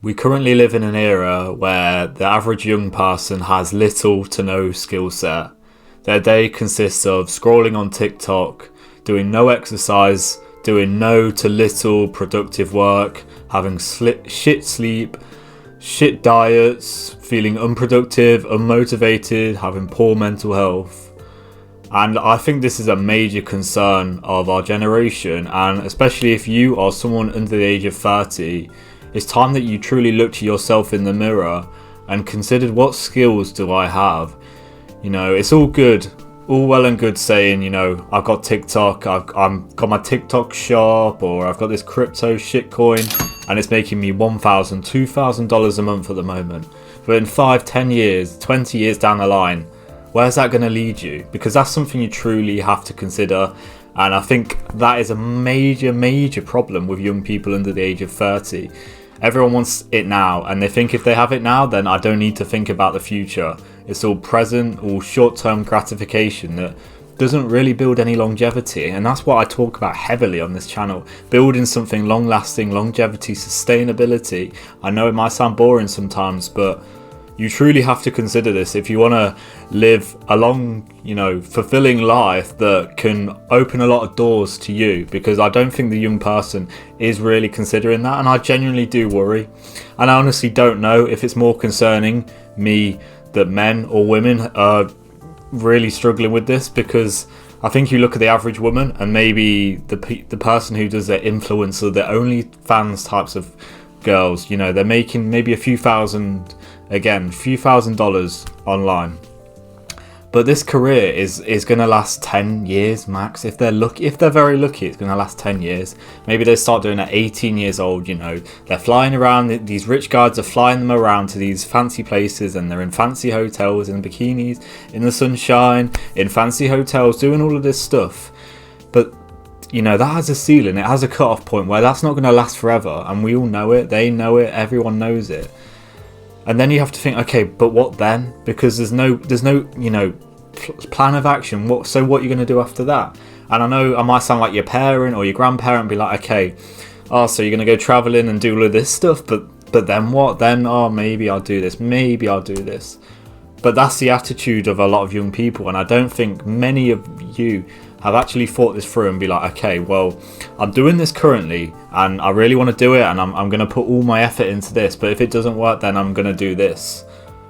We currently live in an era where the average young person has little to no skill set. Their day consists of scrolling on TikTok, doing no exercise, doing no to little productive work, having shit sleep, shit diets, feeling unproductive, unmotivated, having poor mental health. And I think this is a major concern of our generation, and especially if you are someone under the age of 30, it's time that you truly look to yourself in the mirror and considered, what skills do I have? It's all good, all well and good saying, I've got TikTok, I've got my TikTok shop, or I've got this crypto shitcoin and it's making me $1,000, $2,000 a month at the moment. But in 5, 10 years, 20 years down the line, where's that going to lead you? Because that's something you truly have to consider. And I think that is a major problem with young people under the age of 30. Everyone wants it now, and they think if they have it now, then I don't need to think about the future. It's all present, all short-term gratification that doesn't really build any longevity. And that's what I talk about heavily on this channel. Building something long-lasting, longevity, sustainability. I know it might sound boring sometimes, but you truly have to consider this if you want to live a long, fulfilling life that can open a lot of doors to you, because I don't think the young person is really considering that, and I genuinely do worry. And I honestly don't know if it's more concerning me that men or women are really struggling with this, because I think you look at the average woman and maybe the person who does their influencer, their OnlyFans types of girls, they're making maybe a few thousand dollars online, but this career is going to last 10 years max. If they're very lucky, it's going to last 10 years. Maybe they start doing it at 18 years old. They're flying around, these rich guys are flying them around to these fancy places, and they're in fancy hotels, in bikinis, in the sunshine, in fancy hotels, doing all of this stuff. But that has a ceiling, it has a cut-off point where that's not going to last forever, and we all know it, they know it, everyone knows it. And then you have to think, okay, but what then? Because there's no plan of action. What are you going to do after that? And I know I might sound like your parent or your grandparent and be like, okay, so you're going to go traveling and do all of this stuff, but then what? Then, maybe I'll do this, maybe I'll do this. But that's the attitude of a lot of young people, and I don't think many of you have actually thought this through and be like, okay, well, I'm doing this currently and I really want to do it, and I'm going to put all my effort into this, but if it doesn't work, then I'm going to do this.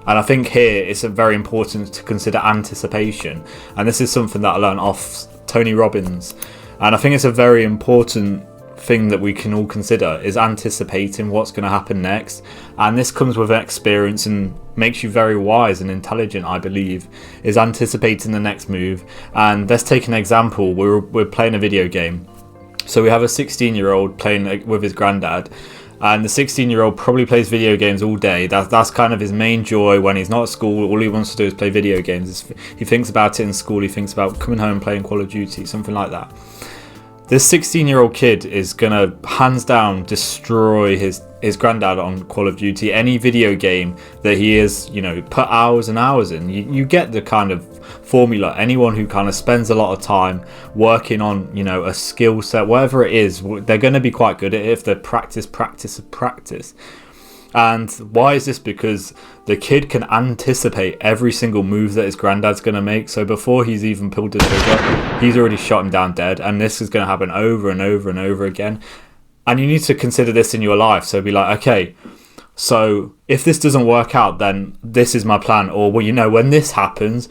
And I think here it's very important to consider anticipation, and this is something that I learned off Tony Robbins, and I think it's a very important thing that we can all consider, is anticipating what's going to happen next. And this comes with experience and makes you very wise and intelligent, I believe, is anticipating the next move. And let's take an example. We're playing a video game, so we have a 16-year-old playing with his granddad, and the 16-year-old probably plays video games all day. That's kind of his main joy when he's not at school. All he wants to do is play video games. He thinks about it in school, he thinks about coming home, playing Call of Duty, something like that. This 16-year-old kid is going to hands down destroy his granddad on Call of Duty. Any video game that he has, put hours and hours in. You get the kind of formula. Anyone who kind of spends a lot of time working on, a skill set, whatever it is, they're going to be quite good at it if they practice. And why is this? Because the kid can anticipate every single move that his granddad's going to make. So before he's even pulled the trigger, he's already shot him down dead. And this is going to happen over and over and over again. And you need to consider this in your life. So be like, okay, so if this doesn't work out, then this is my plan. Or, well, when this happens,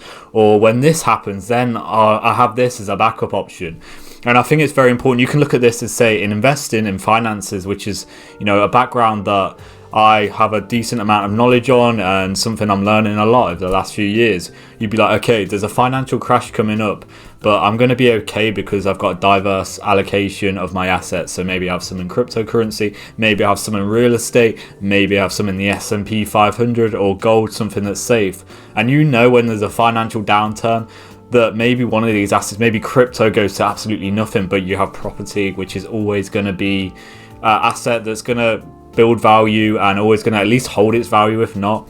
then I have this as a backup option. And I think it's very important. You can look at this as, say, in investing, in finances, which is, a background that I have a decent amount of knowledge on, and something I'm learning a lot over the last few years. You'd be like, okay, there's a financial crash coming up, but I'm going to be okay because I've got a diverse allocation of my assets. So maybe I have some in cryptocurrency, maybe I have some in real estate, maybe I have some in the S&P 500 or gold, something that's safe. And when there's a financial downturn, that maybe one of these assets, maybe crypto goes to absolutely nothing, but you have property, which is always going to be an asset that's going to build value and always going to at least hold its value, if not.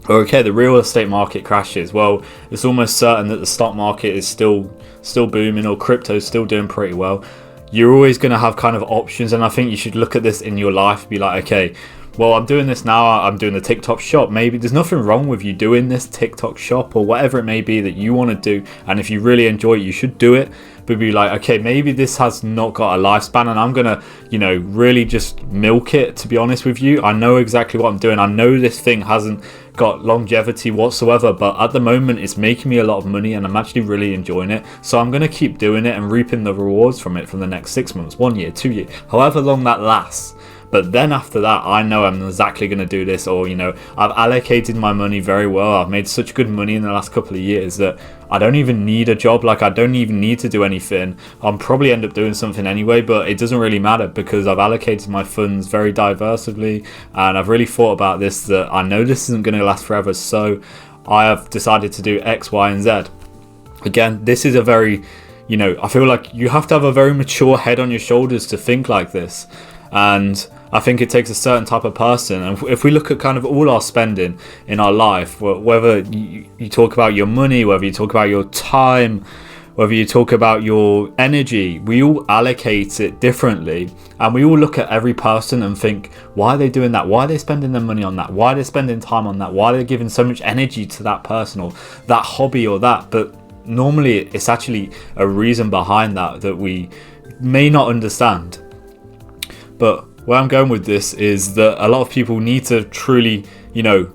Or okay, the real estate market crashes. Well, it's almost certain that the stock market is still booming, or crypto is still doing pretty well. You're always going to have kind of options, and I think you should look at this in your life, be like, okay, well, I'm doing this now, I'm doing the TikTok shop. Maybe there's nothing wrong with you doing this TikTok shop or whatever it may be that you want to do. And if you really enjoy it, you should do it. But be like, okay, maybe this has not got a lifespan and I'm going to, really just milk it, to be honest with you. I know exactly what I'm doing. I know this thing hasn't got longevity whatsoever, but at the moment it's making me a lot of money and I'm actually really enjoying it. So I'm going to keep doing it and reaping the rewards from it from the next 6 months, 1 year, 2 years, however long that lasts. But then after that, I know I'm exactly going to do this, or, I've allocated my money very well. I've made such good money in the last couple of years that I don't even need a job. Like, I don't even need to do anything. I'll probably end up doing something anyway, but it doesn't really matter because I've allocated my funds very diversely. And I've really thought about this, that I know this isn't going to last forever. So I have decided to do X, Y, and Z. Again, this is a very, I feel like you have to have a very mature head on your shoulders to think like this. And I think it takes a certain type of person. And if we look at kind of all our spending in our life, whether you talk about your money, whether you talk about your time, whether you talk about your energy, we all allocate it differently. And we all look at every person and think, why are they doing that? Why are they spending their money on that? Why are they spending time on that? Why are they giving so much energy to that person or that hobby or that? But normally it's actually a reason behind that we may not understand. But where I'm going with this is that a lot of people need to truly,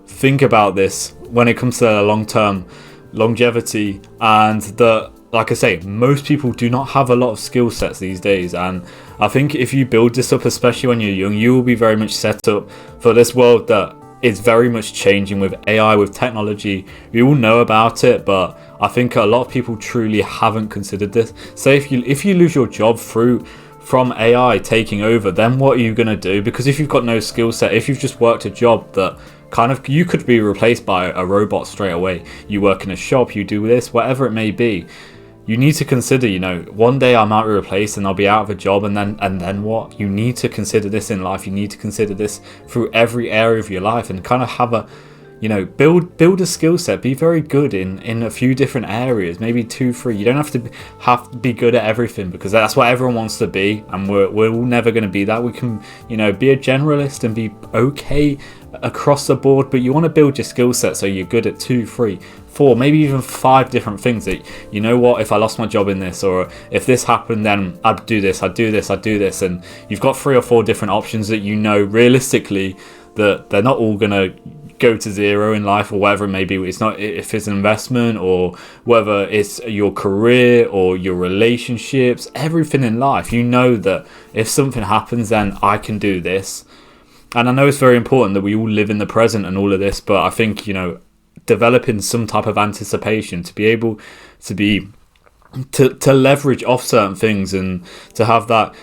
think about this when it comes to their long-term longevity, and that, like I say, most people do not have a lot of skill sets these days. And I think if you build this up, especially when you're young, you will be very much set up for this world that is very much changing with AI, with technology. We all know about it, but I think a lot of people truly haven't considered this. Say if you lose your job from AI taking over, then what are you going to do? Because if you've got no skill set, if you've just worked a job that kind of, you could be replaced by a robot straight away. You work in a shop, you do this, whatever it may be. You need to consider, one day I might be replaced and I'll be out of a job, and then what? You need to consider this in life. You need to consider this through every area of your life and kind of have a, build a skill set. Be very good in a few different areas, maybe 2, 3. You don't have to be good at everything, because that's what everyone wants to be, and we're all never going to be that. We can, be a generalist and be okay across the board, but you want to build your skill set so you're good at 2, 3, 4, maybe even 5 different things that, if I lost my job in this, or if this happened, then I'd do this, I'd do this, I'd do this. And you've got 3 or 4 different options that realistically that they're not all going to go to zero in life, or whatever it may be. It's not, if it's an investment, or whether it's your career or your relationships, everything in life, that if something happens, then I can do this. And I know it's very important that we all live in the present and all of this, but I think, developing some type of anticipation to be able to leverage off certain things and to have that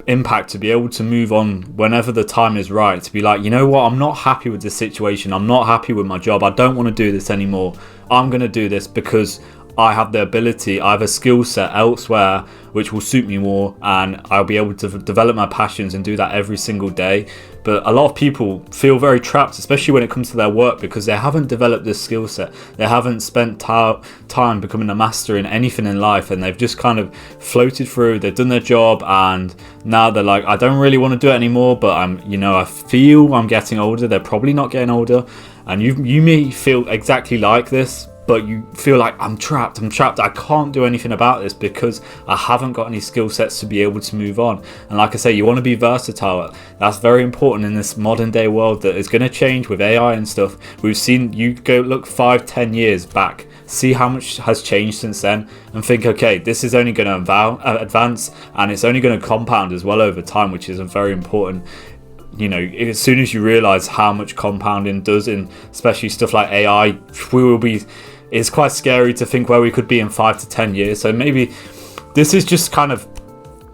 impact, to be able to move on whenever the time is right, to be like, I'm not happy with this situation, I'm not happy with my job, I don't want to do this anymore, I'm going to do this because I have the ability, I have a skill set elsewhere which will suit me more, and I'll be able to develop my passions and do that every single day. But a lot of people feel very trapped, especially when it comes to their work, because they haven't developed this skill set. They haven't spent time becoming a master in anything in life, and they've just kind of floated through. They've done their job, and now they're like, I don't really want to do it anymore, but I feel I'm getting older. They're probably not getting older, and you may feel exactly like this, but you feel like I'm trapped, I can't do anything about this because I haven't got any skill sets to be able to move on. And like I say, you want to be versatile. That's very important in this modern day world that is going to change with AI and stuff. We've seen, you go look 5-10 years back, see how much has changed since then, and think, okay, this is only going to advance, and it's only going to compound as well over time, which is a very important. As soon as you realize how much compounding does in especially stuff like AI, it's quite scary to think where we could be in 5 to 10 years. So maybe this is just kind of,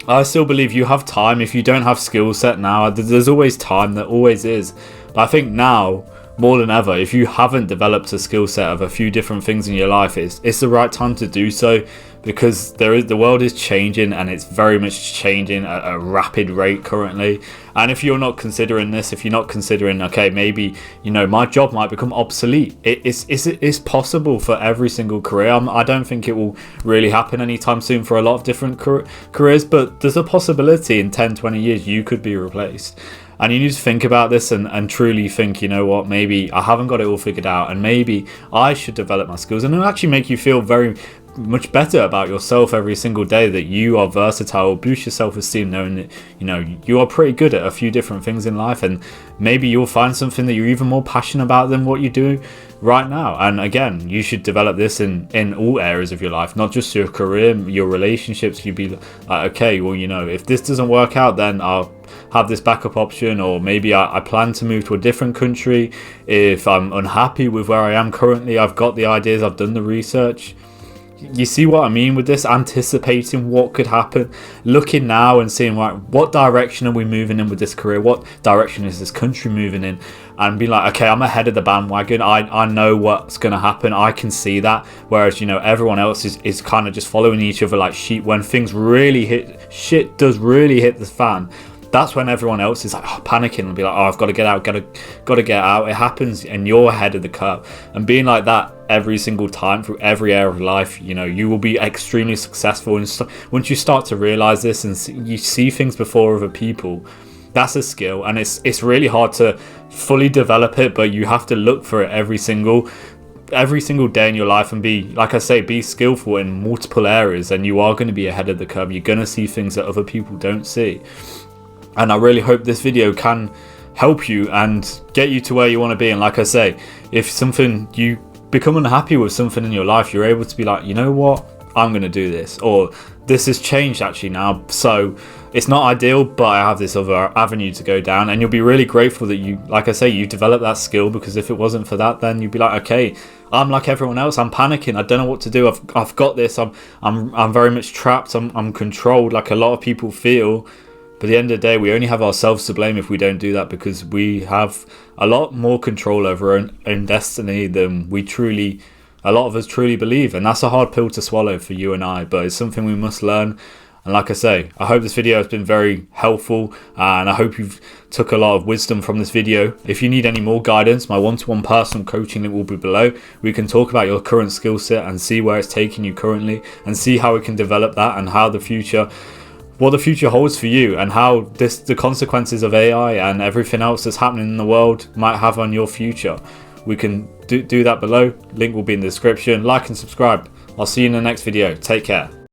I still believe you have time. If you don't have skill set now, there's always time, there always is. But I think now, more than ever, if you haven't developed a skill set of a few different things in your life, it's the right time to do so, because the world is changing, and it's very much changing at a rapid rate currently. And if you're not considering this, if you're not considering, okay, maybe my job might become obsolete, it's possible for every single career. I don't think it will really happen anytime soon for a lot of different careers, but there's a possibility in 10-20 years you could be replaced. And you need to think about this and truly think, you know what, maybe I haven't got it all figured out, and maybe I should develop my skills. And it'll actually make you feel very much better about yourself every single day, that you are versatile, boost your self-esteem knowing that, you know, you are pretty good at a few different things in life, and maybe you'll find something that you're even more passionate about than what you do right now. And again, you should develop this in all areas of your life, not just your career, your relationships. You'd be like, okay, well, you know, if this doesn't work out, then I'll have this backup option, or maybe I plan to move to a different country. If I'm unhappy with where I am currently, I've got the ideas, I've done the research. You see what I mean with this? Anticipating what could happen, looking now and seeing, right, what direction are we moving in with this career, what direction is this country moving in, and be like, okay, I'm ahead of the bandwagon, I know what's going to happen, I can see that. Whereas, you know, everyone else is kind of just following each other like sheep. When things really shit does really hit the fan, that's when everyone else is like panicking and be like, oh, I've got to get out, got to get out. It happens and you're ahead of the curve. And being like that every single time through every area of life, you know, you will be extremely successful. And once you start to realize this and you see things before other people, that's a skill, and it's really hard to fully develop it, but you have to look for it every single day in your life and be, like I say, be skillful in multiple areas, and you are going to be ahead of the curve. You're going to see things that other people don't see. And I really hope this video can help you and get you to where you want to be. And like I say, if something, you become unhappy with something in your life, you're able to be like, you know what, I'm going to do this, or this has changed actually now, so it's not ideal, but I have this other avenue to go down. And you'll be really grateful that you, like I say, you developed that skill, because if it wasn't for that, then you'd be like, okay, I'm like everyone else, I'm panicking, I don't know what to do, I've got this, I'm very much trapped, I'm controlled, like a lot of people feel. But at the end of the day, we only have ourselves to blame if we don't do that, because we have a lot more control over our own destiny than a lot of us truly believe. And that's a hard pill to swallow for you and I, but it's something we must learn. And like I say, I hope this video has been very helpful, and I hope you've took a lot of wisdom from this video. If you need any more guidance, my one-to-one personal coaching link will be below. We can talk about your current skill set and see where it's taking you currently, and see how we can develop that, and how what the future holds for you, and how the consequences of AI and everything else that's happening in the world might have on your future. We can do that below. Link will be in the description. Like and subscribe. I'll see you in the next video. Take care.